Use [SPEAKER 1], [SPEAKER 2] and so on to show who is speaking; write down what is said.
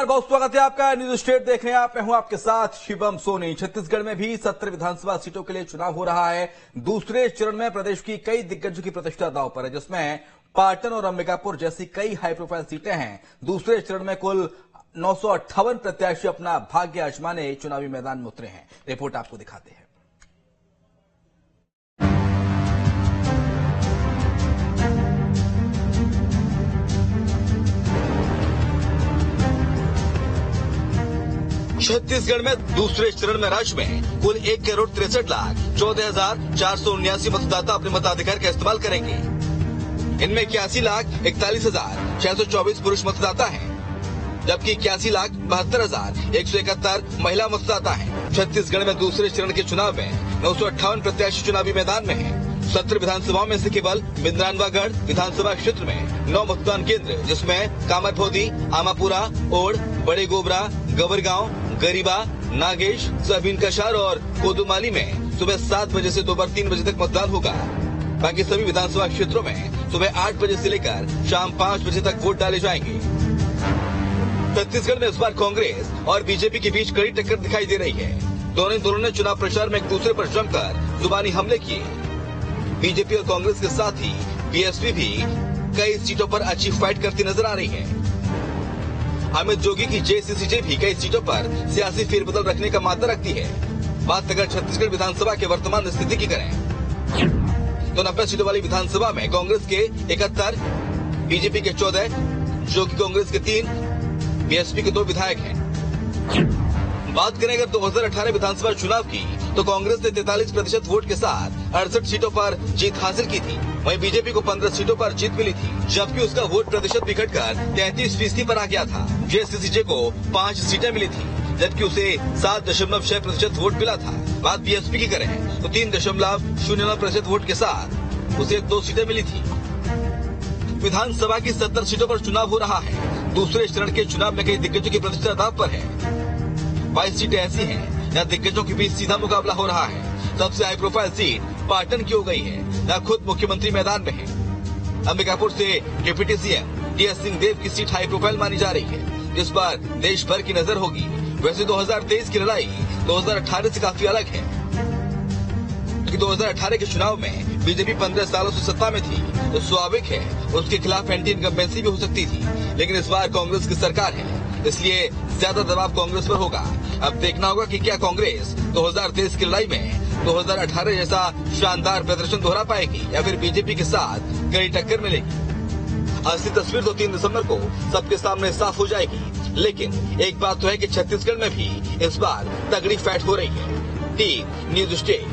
[SPEAKER 1] नमस्कार, बहुत स्वागत है आपका। न्यूज स्टेट देख रहे हैं आप, मैं हूं आपके साथ शिवम सोनी। छत्तीसगढ़ में भी 70 विधानसभा सीटों के लिए चुनाव हो रहा है। दूसरे चरण में प्रदेश की कई दिग्गजों की प्रतिष्ठा दांव पर है, जिसमें पाटन और अंबिकापुर जैसी कई हाई प्रोफाइल सीटें हैं। दूसरे चरण में कुल 958 प्रत्याशी अपना भाग्य आजमाने चुनावी मैदान में उतरे हैं। रिपोर्ट आपको दिखाते हैं। छत्तीसगढ़ में दूसरे चरण में राज्य में कुल 1,63,14,479 मतदाता अपने मताधिकार का इस्तेमाल करेंगे। इनमें 81,41,624 पुरुष मतदाता हैं, जबकि 81,72,171 महिला मतदाता हैं। छत्तीसगढ़ में दूसरे चरण के चुनाव में 958 प्रत्याशी चुनावी मैदान में हैं। 70 विधानसभाओं में से केवल बिंद्रानवागढ़ विधानसभा क्षेत्र में 9 मतदान केंद्र, जिसमें कामरभोदी, आमापुरा, ओढ़, बड़े गोबरा, गवरगांव, गरीबा, नागेश, सबीन कशार और कोदुमाली में सुबह 7 बजे से दोपहर 3 बजे तक मतदान होगा। बाकी सभी विधानसभा क्षेत्रों में सुबह 8 बजे से लेकर शाम 5 बजे तक वोट डाले जाएंगे। छत्तीसगढ़ में इस बार कांग्रेस और बीजेपी के बीच कड़ी टक्कर दिखाई दे रही है। दोनों ने चुनाव प्रचार में एक दूसरे पर जमकर जुबानी हमले किए। बीजेपी और कांग्रेस के साथ ही बीएसपी भी कई सीटों पर अच्छी फाइट करती नजर आ रही है। अमित जोगी की जेसीसीजे भी कई सीटों पर सियासी फेरबदल रखने का मादा रखती है। बात अगर छत्तीसगढ़ विधानसभा के वर्तमान स्थिति की करें तो 90 सीटों वाली विधानसभा में कांग्रेस के 71, बीजेपी के 14, जोगी कांग्रेस के 3, बीएसपी के 2 विधायक हैं। बात करें अगर 2018 विधानसभा चुनाव की तो कांग्रेस ने 43% वोट के साथ 68 सीटों पर जीत हासिल की थी। वहीं बीजेपी को 15 सीटों पर जीत मिली थी, जबकि उसका वोट प्रतिशत भी घटकर 33% पर आ गया था। जेसीसीजे को 5 सीटें मिली थी, जबकि उसे 7.6% वोट मिला था। बात बीएसपी की करें तो 3.09% वोट के साथ उसे 2 सीटें मिली थी। विधानसभा की 70 सीटों पर चुनाव हो रहा है। दूसरे चरण के चुनाव में कई दिग्गजों की प्रतिष्ठा दांव पर है। 22 सीटें ऐसी हैं जहाँ दिग्गजों के बीच सीधा मुकाबला हो रहा है। सबसे हाई प्रोफाइल सीट पाटन की हो गई है, जहाँ खुद मुख्यमंत्री मैदान में है। अंबिकापुर से डिप्टी सीएम टीएस सिंहदेव की सीट हाई प्रोफाइल मानी जा रही है, जिस पर देश भर की नजर होगी। वैसे 2023 की लड़ाई 2018 से काफी अलग है, क्योंकि 2018 के चुनाव में बीजेपी 15 सालों से सत्ता में थी, तो स्वाभाविक है उसके खिलाफ एंटी इनकम्बेंसी भी हो सकती थी। लेकिन इस बार कांग्रेस की सरकार है, इसलिए ज्यादा दबाव कांग्रेस पर होगा। अब देखना होगा कि क्या कांग्रेस 2023 की लड़ाई में 2018 जैसा शानदार प्रदर्शन दोहरा पाएगी या फिर बीजेपी के साथ कड़ी टक्कर मिलेगी। असली तस्वीर तो 3 दिसंबर को सबके सामने साफ हो जाएगी। लेकिन एक बात तो है कि छत्तीसगढ़ में भी इस बार तगड़ी फाइट हो रही है। Team news state.